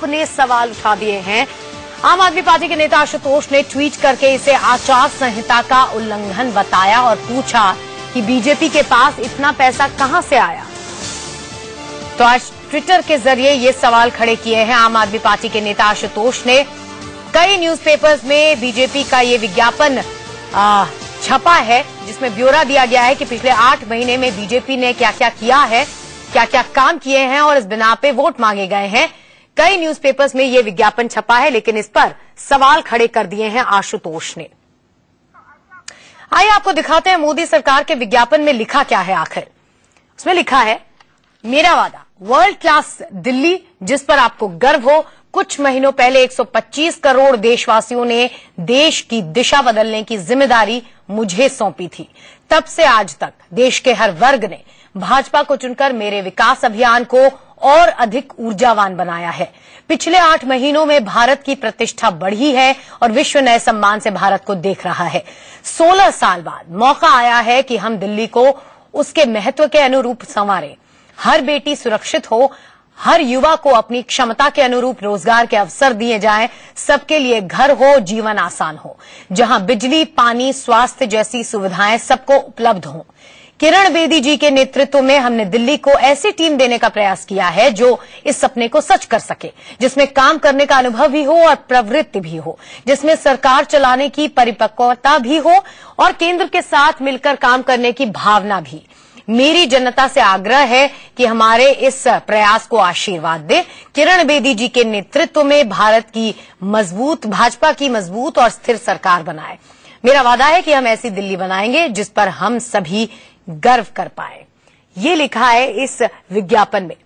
ने सवाल उठा दिए हैं। आम आदमी पार्टी के नेता आशुतोष ने ट्वीट करके इसे आचार संहिता का उल्लंघन बताया और पूछा कि बीजेपी के पास इतना पैसा कहां से आया। तो आज ट्विटर के जरिए ये सवाल खड़े किए हैं आम आदमी पार्टी के नेता आशुतोष ने। कई न्यूज़पेपर्स में बीजेपी का ये विज्ञापन छपा है जिसमें ब्यौरा दिया गया है कि पिछले 8 महीने में बीजेपी ने क्या क्या किया है, क्या क्या काम किए हैं और इस बिना पे वोट मांगे गए हैं। कई न्यूज़पेपर्स में ये विज्ञापन छपा है, लेकिन इस पर सवाल खड़े कर दिए हैं आशुतोष ने। आइए आपको दिखाते हैं मोदी सरकार के विज्ञापन में लिखा क्या है आखिर। उसमें लिखा है, मेरा वादा वर्ल्ड क्लास दिल्ली जिस पर आपको गर्व हो। कुछ महीनों पहले 125 करोड़ देशवासियों ने देश की दिशा बदलने की जिम्मेदारी मुझे सौंपी थी। तब से आज तक देश के हर वर्ग ने भाजपा को चुनकर मेरे विकास अभियान को और अधिक ऊर्जावान बनाया है। पिछले 8 महीनों में भारत की प्रतिष्ठा बढ़ी है और विश्व नए सम्मान से भारत को देख रहा है। 16 साल बाद मौका आया है कि हम दिल्ली को उसके महत्व के अनुरूप संवारें। हर बेटी सुरक्षित हो, हर युवा को अपनी क्षमता के अनुरूप रोजगार के अवसर दिए जाएं, सबके लिए घर हो, जीवन आसान हो, जहां बिजली, पानी, स्वास्थ्य जैसी सुविधाएं सबको उपलब्ध हों। किरण बेदी जी के नेतृत्व में हमने दिल्ली को ऐसी टीम देने का प्रयास किया है जो इस सपने को सच कर सके, जिसमें काम करने का अनुभव भी हो और प्रवृत्ति भी हो, जिसमें सरकार चलाने की परिपक्वता भी हो और केंद्र के साथ मिलकर काम करने की भावना भी। मेरी जनता से आग्रह है कि हमारे इस प्रयास को आशीर्वाद दे। किरण बेदी जी के नेतृत्व में भाजपा की मजबूत और स्थिर सरकार बनाए। मेरा वादा है कि हम ऐसी दिल्ली बनाएंगे जिस पर हम सभी गर्व कर पाए। ये लिखा है इस विज्ञापन में।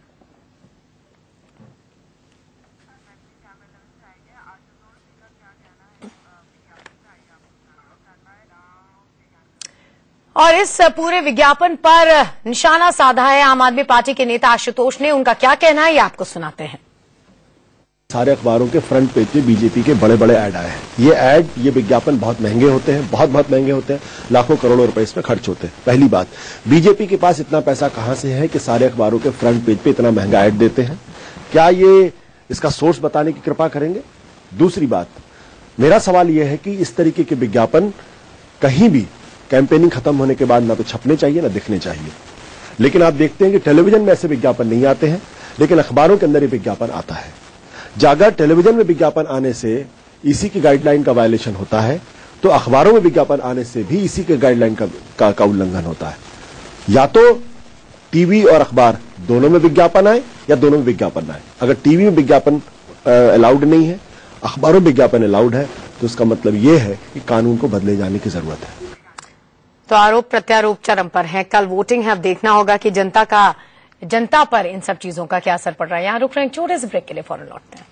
और इस पूरे विज्ञापन पर निशाना साधा है आम आदमी पार्टी के नेता आशुतोष ने। उनका क्या कहना है ये आपको सुनाते हैं। सारे अखबारों के फ्रंट पेज पे बीजेपी के बड़े बड़े ऐड आए हैं। ये विज्ञापन बहुत महंगे होते हैं, बहुत महंगे होते हैं। लाखों करोड़ों रुपए इसमें खर्च होते हैं। पहली बात, बीजेपी के पास इतना पैसा कहां से है कि सारे अखबारों के फ्रंट पेज पे इतना महंगा ऐड देते हैं? क्या ये इसका सोर्स बताने की कृपा करेंगे? दूसरी बात, मेरा सवाल यह है कि इस तरीके के विज्ञापन कहीं भी कैंपेनिंग खत्म होने के बाद ना तो छपने चाहिए ना दिखने चाहिए। लेकिन आप देखते हैं कि टेलीविजन में ऐसे विज्ञापन नहीं आते हैं, लेकिन अखबारों के अंदर ये विज्ञापन आता है। अगर टेलीविजन में विज्ञापन आने से इसी की गाइडलाइन का वायलेशन होता है, तो अखबारों में विज्ञापन आने से भी इसी के गाइडलाइन का उल्लंघन होता है। या तो टीवी और अखबार दोनों में विज्ञापन आए या दोनों में विज्ञापन आए। अगर टीवी में विज्ञापन अलाउड नहीं है, अखबारों में विज्ञापन अलाउड है, तो इसका मतलब यह है कि कानून को बदले जाने की जरूरत है। तो आरोप प्रत्यारोप चरम पर है। कल वोटिंग है, अब देखना होगा कि जनता पर इन सब चीजों का क्या असर पड़ रहा है। यहां रुक रहे हैं, छोटे से ब्रेक के लिए फौरन लौटते हैं।